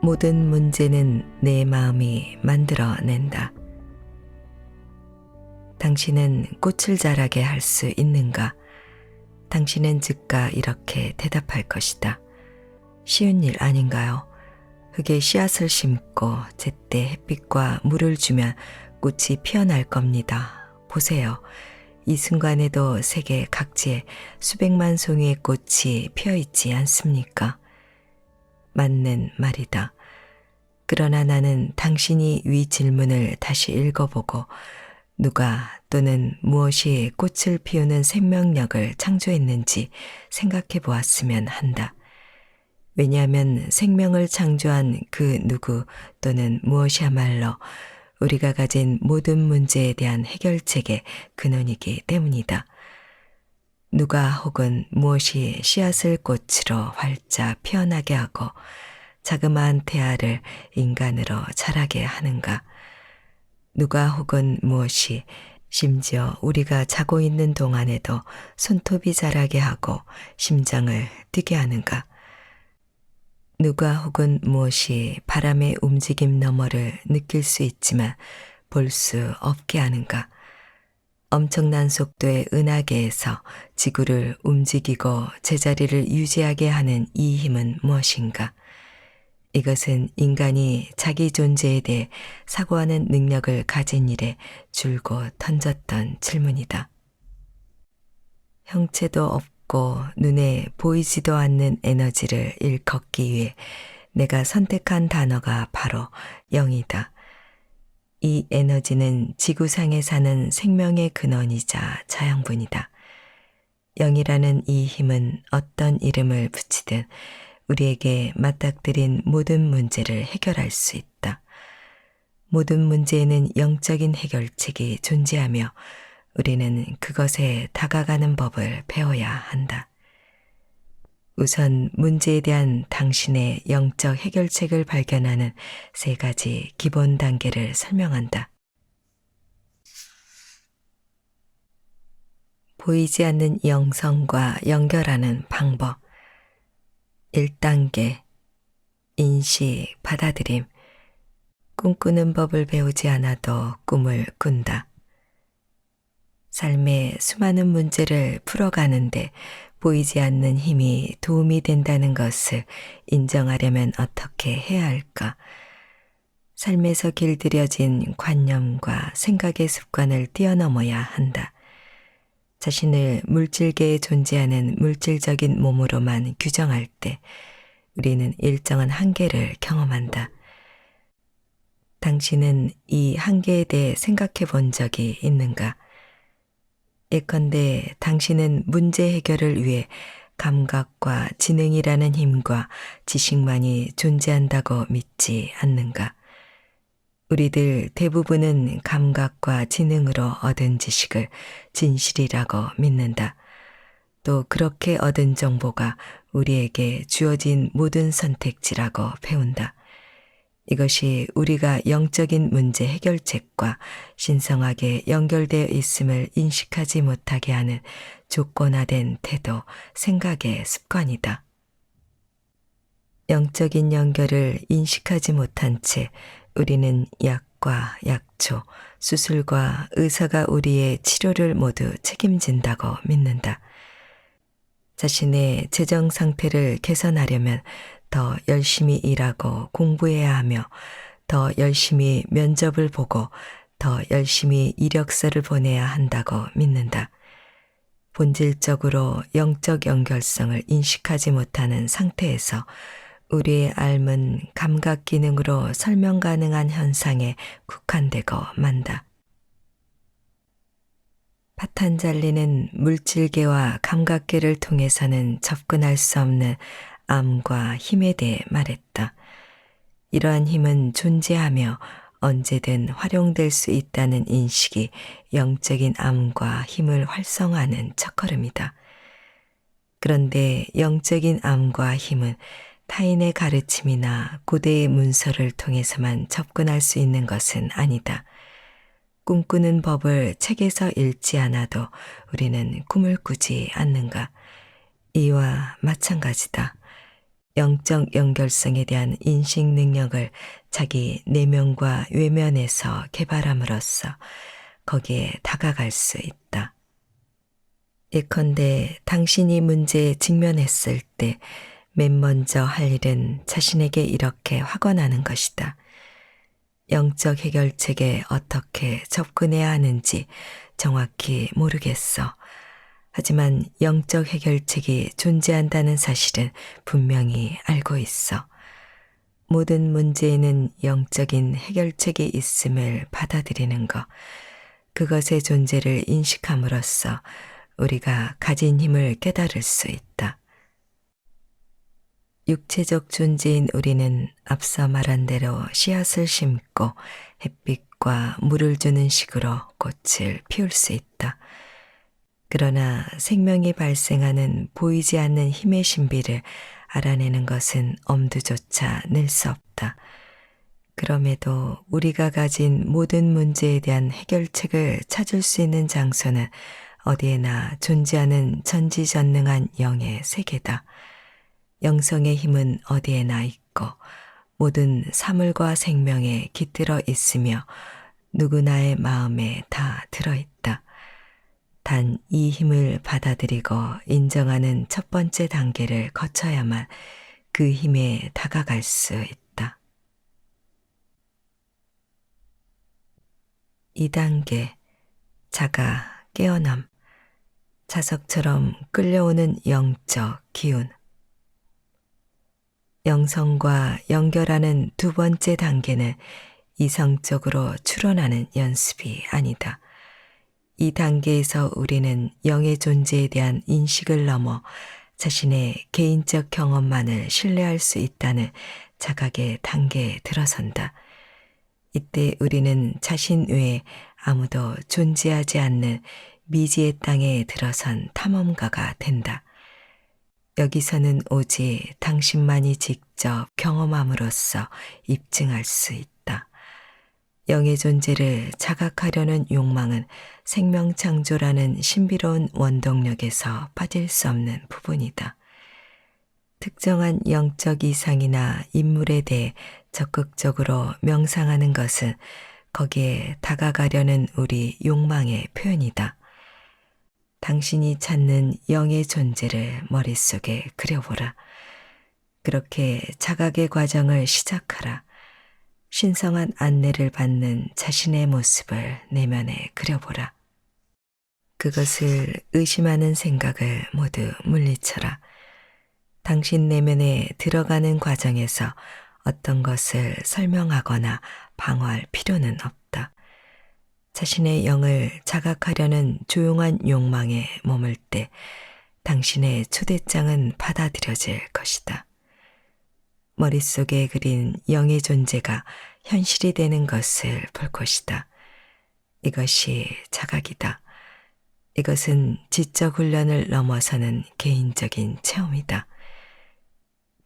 모든 문제는 내 마음이 만들어낸다. 당신은 꽃을 자라게 할 수 있는가? 당신은 즉각 이렇게 대답할 것이다. 쉬운 일 아닌가요? 흙에 씨앗을 심고 제때 햇빛과 물을 주면 꽃이 피어날 겁니다. 보세요. 이 순간에도 세계 각지에 수백만 송이의 꽃이 피어있지 않습니까? 맞는 말이다. 그러나 나는 당신이 위 질문을 다시 읽어보고 누가 또는 무엇이 꽃을 피우는 생명력을 창조했는지 생각해 보았으면 한다. 왜냐하면 생명을 창조한 그 누구 또는 무엇이야말로 우리가 가진 모든 문제에 대한 해결책의 근원이기 때문이다. 누가 혹은 무엇이 씨앗을 꽃으로 활짝 피어나게 하고 자그마한 태아를 인간으로 자라게 하는가? 누가 혹은 무엇이 심지어 우리가 자고 있는 동안에도 손톱이 자라게 하고 심장을 뛰게 하는가? 누가 혹은 무엇이 바람의 움직임 너머를 느낄 수 있지만 볼 수 없게 하는가? 엄청난 속도의 은하계에서 지구를 움직이고 제자리를 유지하게 하는 이 힘은 무엇인가? 이것은 인간이 자기 존재에 대해 사고하는 능력을 가진 일에 줄곧 던졌던 질문이다. 형체도 없고 눈에 보이지도 않는 에너지를 일컫기 위해 내가 선택한 단어가 바로 영이다. 이 에너지는 지구상에 사는 생명의 근원이자 자양분이다. 영이라는 이 힘은 어떤 이름을 붙이든 우리에게 맞닥뜨린 모든 문제를 해결할 수 있다. 모든 문제에는 영적인 해결책이 존재하며 우리는 그것에 다가가는 법을 배워야 한다. 우선 문제에 대한 당신의 영적 해결책을 발견하는 3가지 기본 단계를 설명한다. 보이지 않는 영성과 연결하는 방법. 1단계 인식, 받아들임. 꿈꾸는 법을 배우지 않아도 꿈을 꾼다. 삶의 수많은 문제를 풀어가는데 보이지 않는 힘이 도움이 된다는 것을 인정하려면 어떻게 해야 할까? 삶에서 길들여진 관념과 생각의 습관을 뛰어넘어야 한다. 자신을 물질계에 존재하는 물질적인 몸으로만 규정할 때 우리는 일정한 한계를 경험한다. 당신은 이 한계에 대해 생각해 본 적이 있는가? 예컨대 당신은 문제 해결을 위해 감각과 지능이라는 힘과 지식만이 존재한다고 믿지 않는가? 우리들 대부분은 감각과 지능으로 얻은 지식을 진실이라고 믿는다. 또 그렇게 얻은 정보가 우리에게 주어진 모든 선택지라고 배운다. 이것이 우리가 영적인 문제 해결책과 신성하게 연결되어 있음을 인식하지 못하게 하는 조건화된 태도, 생각의 습관이다. 영적인 연결을 인식하지 못한 채 우리는 약과 약초, 수술과 의사가 우리의 치료를 모두 책임진다고 믿는다. 자신의 재정 상태를 개선하려면 더 열심히 일하고 공부해야 하며 더 열심히 면접을 보고 더 열심히 이력서를 보내야 한다고 믿는다. 본질적으로 영적 연결성을 인식하지 못하는 상태에서 우리의 삶은 감각 기능으로 설명 가능한 현상에 국한되고 만다. 파탄잘리는 물질계와 감각계를 통해서는 접근할 수 없는 암과 힘에 대해 말했다. 이러한 힘은 존재하며 언제든 활용될 수 있다는 인식이 영적인 암과 힘을 활성화하는 첫걸음이다. 그런데 영적인 암과 힘은 타인의 가르침이나 고대의 문서를 통해서만 접근할 수 있는 것은 아니다. 꿈꾸는 법을 책에서 읽지 않아도 우리는 꿈을 꾸지 않는가? 이와 마찬가지다. 영적 연결성에 대한 인식 능력을 자기 내면과 외면에서 개발함으로써 거기에 다가갈 수 있다. 예컨대 당신이 문제에 직면했을 때 맨 먼저 할 일은 자신에게 이렇게 확언하는 것이다. 영적 해결책에 어떻게 접근해야 하는지 정확히 모르겠어. 하지만 영적 해결책이 존재한다는 사실은 분명히 알고 있어. 모든 문제에는 영적인 해결책이 있음을 받아들이는 것, 그것의 존재를 인식함으로써 우리가 가진 힘을 깨달을 수 있다. 육체적 존재인 우리는 앞서 말한 대로 씨앗을 심고 햇빛과 물을 주는 식으로 꽃을 피울 수 있다. 그러나 생명이 발생하는 보이지 않는 힘의 신비를 알아내는 것은 엄두조차 낼 수 없다. 그럼에도 우리가 가진 모든 문제에 대한 해결책을 찾을 수 있는 장소는 어디에나 존재하는 전지전능한 영의 세계다. 영성의 힘은 어디에나 있고 모든 사물과 생명에 깃들어 있으며 누구나의 마음에 다 들어있다. 단 이 힘을 받아들이고 인정하는 첫 번째 단계를 거쳐야만 그 힘에 다가갈 수 있다. 2단계 자가 깨어남, 자석처럼 끌려오는 영적 기운. 영성과 연결하는 두 번째 단계는 이성적으로 추론하는 연습이 아니다. 이 단계에서 우리는 영의 존재에 대한 인식을 넘어 자신의 개인적 경험만을 신뢰할 수 있다는 자각의 단계에 들어선다. 이때 우리는 자신 외에 아무도 존재하지 않는 미지의 땅에 들어선 탐험가가 된다. 여기서는 오직 당신만이 직접 경험함으로써 입증할 수 있다. 영의 존재를 자각하려는 욕망은 생명창조라는 신비로운 원동력에서 빠질 수 없는 부분이다. 특정한 영적 이상이나 인물에 대해 적극적으로 명상하는 것은 거기에 다가가려는 우리 욕망의 표현이다. 당신이 찾는 영의 존재를 머릿속에 그려보라. 그렇게 자각의 과정을 시작하라. 신성한 안내를 받는 자신의 모습을 내면에 그려보라. 그것을 의심하는 생각을 모두 물리쳐라. 당신 내면에 들어가는 과정에서 어떤 것을 설명하거나 방어할 필요는 없다. 자신의 영을 자각하려는 조용한 욕망에 머물 때 당신의 초대장은 받아들여질 것이다. 머릿속에 그린 영의 존재가 현실이 되는 것을 볼 것이다. 이것이 자각이다. 이것은 지적 훈련을 넘어서는 개인적인 체험이다.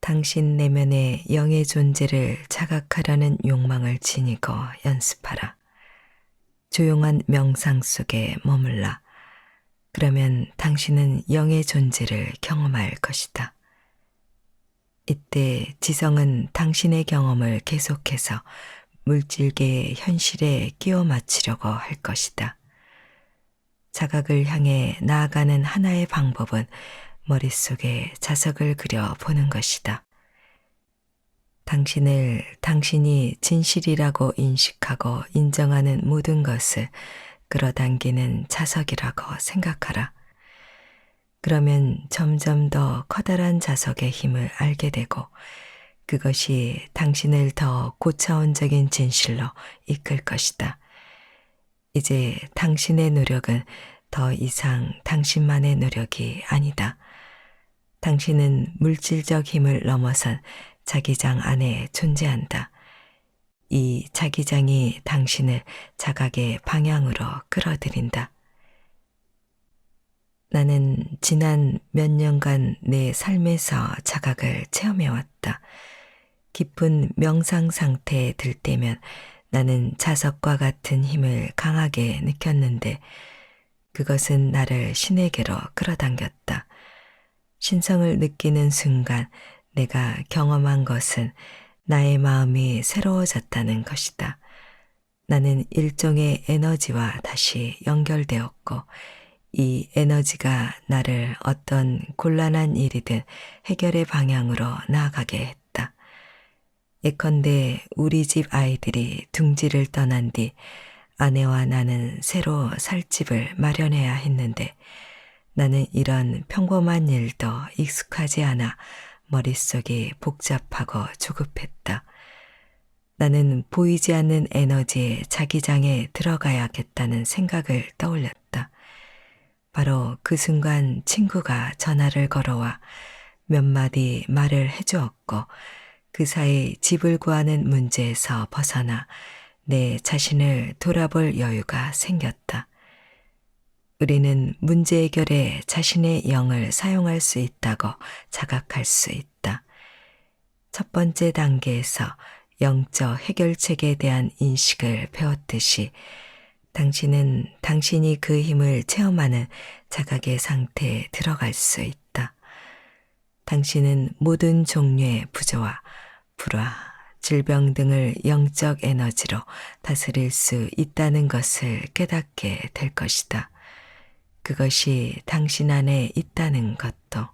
당신 내면의 영의 존재를 자각하려는 욕망을 지니고 연습하라. 조용한 명상 속에 머물라. 그러면 당신은 영의 존재를 경험할 것이다. 이때 지성은 당신의 경험을 계속해서 물질계의 현실에 끼워 맞추려고 할 것이다. 자각을 향해 나아가는 하나의 방법은 머릿속에 자석을 그려 보는 것이다. 당신을 당신이 진실이라고 인식하고 인정하는 모든 것을 끌어당기는 자석이라고 생각하라. 그러면 점점 더 커다란 자석의 힘을 알게 되고 그것이 당신을 더 고차원적인 진실로 이끌 것이다. 이제 당신의 노력은 더 이상 당신만의 노력이 아니다. 당신은 물질적 힘을 넘어선 자기장 안에 존재한다. 이 자기장이 당신을 자각의 방향으로 끌어들인다. 나는 지난 몇 년간 내 삶에서 자각을 체험해왔다. 깊은 명상 상태에 들 때면 나는 자석과 같은 힘을 강하게 느꼈는데 그것은 나를 신에게로 끌어당겼다. 신성을 느끼는 순간 내가 경험한 것은 나의 마음이 새로워졌다는 것이다. 나는 일종의 에너지와 다시 연결되었고, 이 에너지가 나를 어떤 곤란한 일이든 해결의 방향으로 나아가게 했다. 예컨대 우리 집 아이들이 둥지를 떠난 뒤 아내와 나는 새로 살 집을 마련해야 했는데, 나는 이런 평범한 일도 익숙하지 않아 머릿속이 복잡하고 조급했다. 나는 보이지 않는 에너지의 자기장에 들어가야겠다는 생각을 떠올렸다. 바로 그 순간 친구가 전화를 걸어와 몇 마디 말을 해주었고, 그 사이 집을 구하는 문제에서 벗어나 내 자신을 돌아볼 여유가 생겼다. 우리는 문제 해결에 자신의 영을 사용할 수 있다고 자각할 수 있다. 첫 번째 단계에서 영적 해결책에 대한 인식을 배웠듯이 당신은 당신이 그 힘을 체험하는 자각의 상태에 들어갈 수 있다. 당신은 모든 종류의 부조와 불화, 질병 등을 영적 에너지로 다스릴 수 있다는 것을 깨닫게 될 것이다. 그것이 당신 안에 있다는 것도.